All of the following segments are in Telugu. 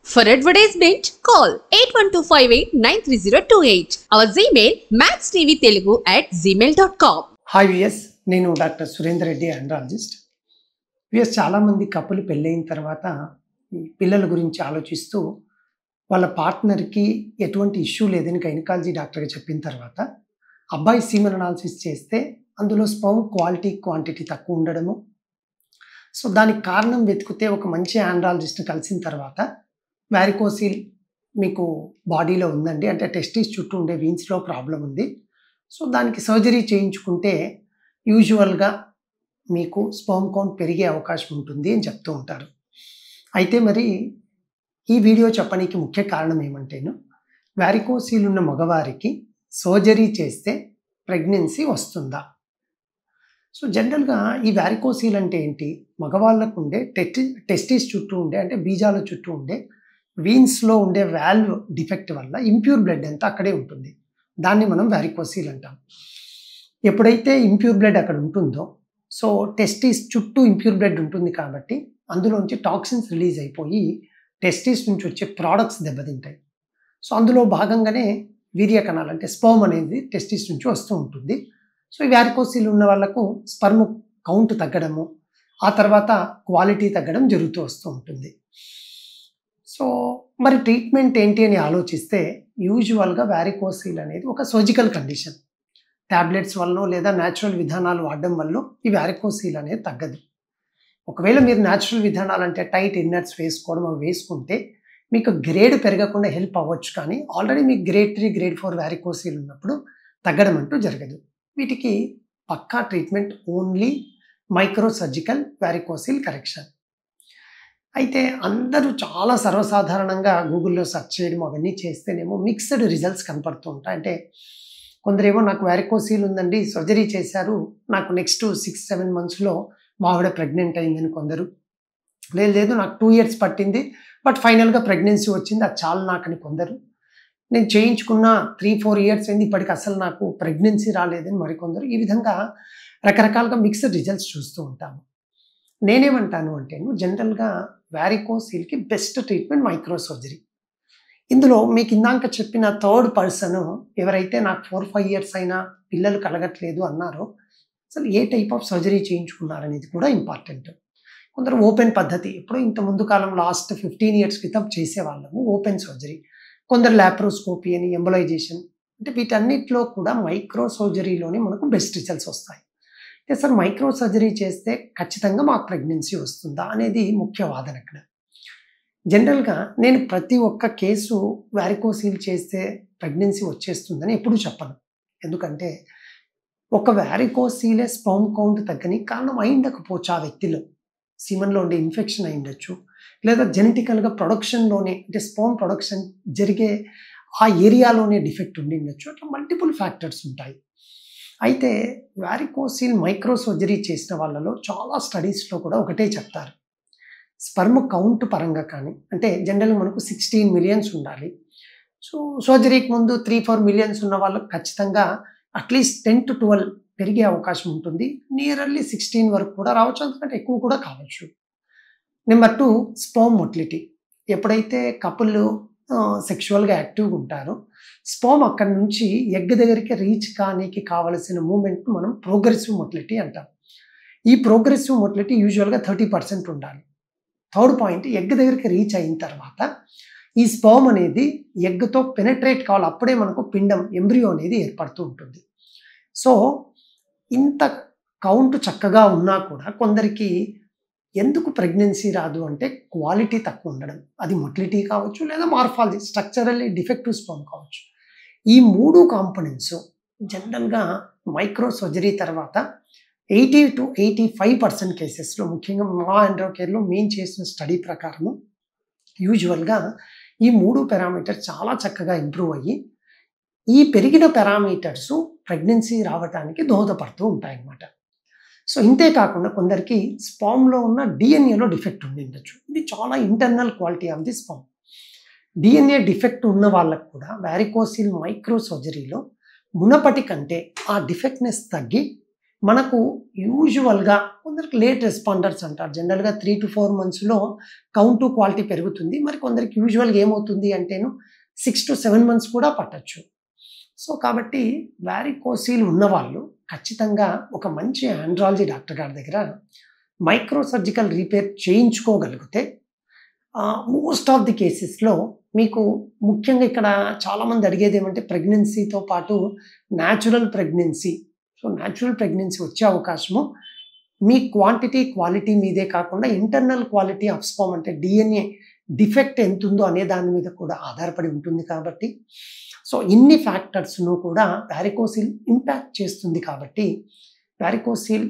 For advertisement, call 8125893028. Our Gmail maxtvtelugu@gmail.com. Hi VS, నేను doctor Surender Reddy, andrologist. VS, చాలామంది కపుల్ పెళ్ళైన తర్వాత ఈ పిల్లల గురించి ఆలోచిస్తూ వాళ్ళ పార్ట్నర్కి ఎటువంటి ఇష్యూ లేదని గైనకాలజీ డాక్టర్గా చెప్పిన తర్వాత అబ్బాయి సీమన్ అనాలిసిస్ చేస్తే అందులో స్పర్మ్ క్వాలిటీ క్వాంటిటీ తక్కువ ఉండడము. సో దానికి కారణం వెతికితే ఒక మంచి ఆండ్రాలజిస్ట్ని కలిసిన తర్వాత వ్యారికోసిల్ మీకు బాడీలో ఉందండి, అంటే టెస్టిస్ చుట్టూ ఉండే వీన్స్లో ప్రాబ్లం ఉంది, సో దానికి సర్జరీ చేయించుకుంటే యూజువల్గా మీకు స్పర్మ్ కౌంట్ పెరిగే అవకాశం ఉంటుంది అని చెప్తూ ఉంటారు. అయితే మరి ఈ వీడియో చెప్పడానికి ముఖ్య కారణం ఏమంటేను, వ్యారికోసిల్ ఉన్న మగవారికి సర్జరీ చేస్తే ప్రెగ్నెన్సీ వస్తుందా? సో జనరల్గా ఈ వ్యారికోసిల్ అంటే ఏంటి? మగవాళ్ళకు ఉండే టెస్టిస్ చుట్టూ ఉండే, అంటే బీజాల చుట్టూ ఉండే వీన్స్లో ఉండే వాల్వ్ డిఫెక్ట్ వల్ల ఇంప్యూర్ బ్లడ్ అంతా అక్కడే ఉంటుంది. దాన్ని మనం వ్యారికోసిల్ అంటాం. ఎప్పుడైతే ఇంప్యూర్ బ్లడ్ అక్కడ ఉంటుందో, సో టెస్టిస్ చుట్టూ ఇంప్యూర్ బ్లడ్ ఉంటుంది కాబట్టి అందులోంచి టాక్సిన్స్ రిలీజ్ అయిపోయి టెస్టిస్ నుంచి వచ్చే ప్రోడక్ట్స్ దెబ్బతింటాయి. సో అందులో భాగంగానే వీర్య కణాలు, అంటే స్పర్మ్ అనేది టెస్టిస్ నుంచి వస్తూ ఉంటుంది. సో ఈ వ్యారికోసిల్ ఉన్న వాళ్ళకు స్పర్మ్ కౌంట్ తగ్గడము, ఆ తర్వాత క్వాలిటీ తగ్గడం జరుగుతూ వస్తూ ఉంటుంది. సో మరి ట్రీట్మెంట్ ఏంటి అని ఆలోచిస్తే యూజువల్గా వ్యారికోసిల్ అనేది ఒక సర్జికల్ కండిషన్. ట్యాబ్లెట్స్ వల్ల లేదా న్యాచురల్ విధానాలు వాడడం వల్ల ఈ వ్యారికోసిల్ అనేది తగ్గదు. ఒకవేళ మీరు న్యాచురల్ విధానాలు అంటే టైట్ ఇన్నర్స్ వేసుకోవడం అవి వేసుకుంటే మీకు గ్రేడ్ పెరగకుండా హెల్ప్ అవ్వచ్చు, కానీ ఆల్రెడీ మీకు గ్రేడ్ 3, గ్రేడ్ 4 వ్యారికోసిల్ ఉన్నప్పుడు తగ్గడం అంటూ జరగదు. వీటికి పక్కా treatment only micro surgical varicocele correction. అయితే అందరూ చాలా సర్వసాధారణంగా గూగుల్లో సెర్చ్ చేయడం అవన్నీ చేస్తేనేమో మిక్స్డ్ రిజల్ట్స్ కనపడుతూ ఉంటాయి. అంటే కొందరేమో నాకు వ్యారికోసిల్ ఉందండి, సర్జరీ చేశారు, నాకు నెక్స్ట్ 6-7 monthsలో మా ఆవిడ ప్రెగ్నెంట్ అయిందని కొందరు, లేదు నాకు 2 years పట్టింది బట్ ఫైనల్గా ప్రెగ్నెన్సీ వచ్చింది, అది చాలు నాకని కొందరు, నేను చేయించుకున్న 3-4 years అయింది ఇప్పటికి అసలు నాకు ప్రెగ్నెన్సీ రాలేదని మరికొందరు. ఈ విధంగా రకరకాలుగా మిక్స్డ్ రిజల్ట్స్ చూస్తూ ఉంటాము. నేనేమంటాను అంటే, జనరల్గా వ్యారికోసిల్కి బెస్ట్ ట్రీట్మెంట్ మైక్రో సర్జరీ. ఇందులో మీకు ఇందాక చెప్పిన థర్డ్ పర్సన్ ఎవరైతే నాకు 4-5 years అయినా పిల్లలు కలగట్లేదు అన్నారో, అసలు ఏ టైప్ ఆఫ్ సర్జరీ చేయించుకున్నారనేది కూడా ఇంపార్టెంట్. కొందరు ఓపెన్ పద్ధతి, ఎప్పుడో ఇంత ముందు కాలం లాస్ట్ 15 years క్రితం చేసేవాళ్ళము ఓపెన్ సర్జరీ, కొందరు లాప్రోస్కోపీ అని, ఎంబలైజేషన్, అంటే వీటన్నిటిలో కూడా మైక్రో సర్జరీలోనే మనకు బెస్ట్ రిజల్ట్స్ వస్తాయి. అంటే సార్ మైక్రో సర్జరీ చేస్తే ఖచ్చితంగా మాకు ప్రెగ్నెన్సీ వస్తుందా అనేది ముఖ్య వాదన ఇక్కడ. జనరల్గా నేను ప్రతి ఒక్క కేసు వ్యారికోసిల్ చేస్తే ప్రెగ్నెన్సీ వచ్చేస్తుందని ఎప్పుడూ చెప్పను. ఎందుకంటే ఒక వ్యారికోసిలే స్పర్మ్ కౌంట్ తగ్గని కారణం అయిండకపోవచ్చు, ఆ వ్యక్తిలో సీమన్లో ఉండే ఇన్ఫెక్షన్ అయిండొచ్చు, లేదా జెనెటికల్గా ప్రొడక్షన్లోనే, అంటే స్పర్మ్ ప్రొడక్షన్ జరిగే ఆ ఏరియాలోనే డిఫెక్ట్ ఉండి ఉండొచ్చు. అట్లా మల్టిపుల్ ఫ్యాక్టర్స్ ఉంటాయి. అయితే వ్యారికోసిల్ మైక్రో సర్జరీ చేసిన వాళ్ళలో చాలా స్టడీస్లో కూడా ఒకటే చెప్తారు, స్పర్మ్ కౌంట్ పరంగా కానీ, అంటే జనరల్గా మనకు 16 million ఉండాలి. సో సర్జరీకి ముందు 3-4 million ఉన్న వాళ్ళకి ఖచ్చితంగా అట్లీస్ట్ 10-12 పెరిగే అవకాశం ఉంటుంది. నియర్లీ 16 వరకు కూడా రావచ్చు, అంతకంటే ఎక్కువ కూడా కావచ్చు. Number 2, sperm motility. ఎప్పుడైతే కపుల్ సెక్షువల్గా యాక్టివ్గా ఉంటారో స్పర్మ్ అక్కడి నుంచి ఎగ్ దగ్గరికి రీచ్ కానీకి కావలసిన మూమెంట్ మనం ప్రోగ్రెసివ్ మొటిలిటీ అంటాం. ఈ ప్రోగ్రెసివ్ మొటిలిటీ యూజువల్గా 30% ఉండాలి. థర్డ్ పాయింట్, ఎగ్ దగ్గరికి రీచ్ అయిన తర్వాత ఈ స్పర్మ్ అనేది ఎగ్తో పెనట్రేట్ కావాలి, అప్పుడే మనకు పిండం ఎంబ్రియో అనేది ఏర్పడుతూ ఉంటుంది. సో ఇంత కౌంట్ చక్కగా ఉన్నా కూడా కొందరికి ఎందుకు ప్రెగ్నెన్సీ రాదు అంటే క్వాలిటీ తక్కువ ఉండడం, అది మొటిలిటీ కావచ్చు లేదా మార్ఫాలజీ స్ట్రక్చరల్లీ డిఫెక్టివ్ స్పర్మ్ కావచ్చు. ఈ 3 కాంపోనెంట్స్ జనరల్గా మైక్రో సర్జరీ తర్వాత 80-85% కేసెస్లో, ముఖ్యంగా మా ఎండ్రో కేర్లో మేము చేసిన స్టడీ ప్రకారము యూజువల్గా ఈ 3 పారామీటర్స్ చాలా చక్కగా ఇంప్రూవ్ అయ్యి ఈ పెరిగిన పారామీటర్స్ ప్రెగ్నెన్సీ రావడానికి దోహదపడుతూ ఉంటాయన్నమాట. సో ఇంతే కాకుండా కొందరికి స్పర్మ్లో ఉన్న డిఎన్ఏలో డిఫెక్ట్ ఉండి ఉండొచ్చు. ఇది చాలా internal quality of the sperm. DNA defect ఉన్న వాళ్ళకు కూడా వ్యారికోసిల్ మైక్రో సర్జరీలో మునపటి కంటే ఆ డిఫెక్ట్నెస్ తగ్గి మనకు యూజువల్గా కొందరికి లేట్ రెస్పాండర్స్ అంటారు. జనరల్గా 3 to 4 మంత్స్లో కౌంట్ టు క్వాలిటీ పెరుగుతుంది. మరి కొందరికి యూజువల్గా ఏమవుతుంది అంటేను 6 to 7 మంత్స్ కూడా పట్టచ్చు. సో కాబట్టి వారికోసీల్ ఉన్నవాళ్ళు ఖచ్చితంగా ఒక మంచి ఆండ్రాలజీ డాక్టర్ గారి దగ్గర మైక్రో సర్జికల్ రిపేర్ చేయించుకోగలిగితే మోస్ట్ ఆఫ్ ది కేసెస్లో మీకు ముఖ్యంగా ఇక్కడ చాలామంది అడిగేది ఏమంటే ప్రెగ్నెన్సీతో పాటు natural pregnancy. So natural pregnancy వచ్చే అవకాశము మీ క్వాంటిటీ క్వాలిటీ మీదే కాకుండా ఇంటర్నల్ క్వాలిటీ ఆఫ్ స్పర్మ్ అంటే DNA డిఫెక్ట్ ఎంత ఉందో అనే దాని మీద కూడా ఆధారపడి ఉంటుంది. కాబట్టి సో ఇన్ని ఫ్యాక్టర్స్ను కూడా వారికోసిల్ ఇంపాక్ట్ చేస్తుంది. కాబట్టి varicocele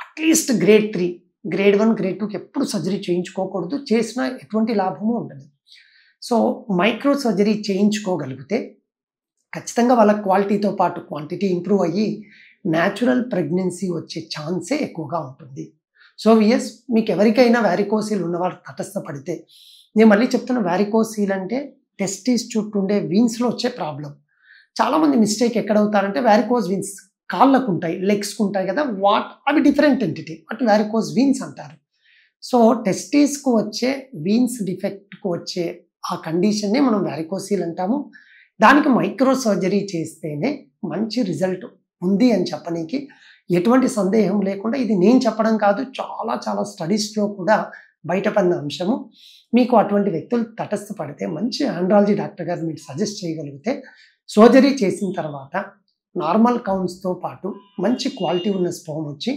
at least grade 3, grade 1, grade 2కి ఎప్పుడు సర్జరీ చేయించుకోకూడదు. చేసినా ఎటువంటి లాభము ఉండదు. సో మైక్రో సర్జరీ చేయించుకోగలిగితే ఖచ్చితంగా వాళ్ళ క్వాలిటీతో పాటు క్వాంటిటీ ఇంప్రూవ్ అయ్యి న్యాచురల్ ప్రెగ్నెన్సీ వచ్చే ఛాన్సే ఎక్కువగా ఉంటుంది. సో విఎస్ మీకు ఎవరికైనా వారికోసీల్ ఉన్నవాళ్ళు తటస్థపడితే, నేను మళ్ళీ చెప్తున్నా, వారికోసీల్ అంటే టెస్టిస్ చుట్టూ ఉండే వీన్స్లో వచ్చే ప్రాబ్లం. చాలామంది మిస్టేక్ ఎక్కడవుతారంటే వారికోస్ వీన్స్ కాళ్ళకు ఉంటాయి, లెగ్స్కి ఉంటాయి కదా, అవి డిఫరెంట్ ఎంటిటీ, వాటి వారికోస్ వీన్స్ అంటారు. సో టెస్టిస్కు వచ్చే వీన్స్ డిఫెక్ట్కు వచ్చే ఆ కండిషన్నే మనం వారికోసీల్ అంటాము. దానికి మైక్రో సర్జరీ చేస్తేనే మంచి రిజల్ట్ ఉంది అని చెప్పడానికి ఎటువంటి సందేహం లేకుండా, ఇది నేను చెప్పడం కాదు, చాలా చాలా స్టడీస్లో కూడా బయటపడిన అంశము. మీకు అటువంటి వ్యక్తులు తటస్థపడితే మంచి ఆండ్రాలజీ డాక్టర్ గారు మీరు సజెస్ట్ చేయగలిగితే సర్జరీ చేసిన తర్వాత నార్మల్ కౌంట్స్తో పాటు మంచి క్వాలిటీ ఉన్న స్పర్మ్ వచ్చి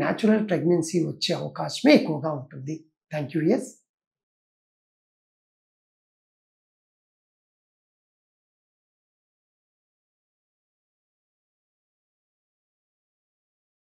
న్యాచురల్ ప్రెగ్నెన్సీ వచ్చే అవకాశమే ఎక్కువగా ఉంటుంది. Thank you. ఎస్.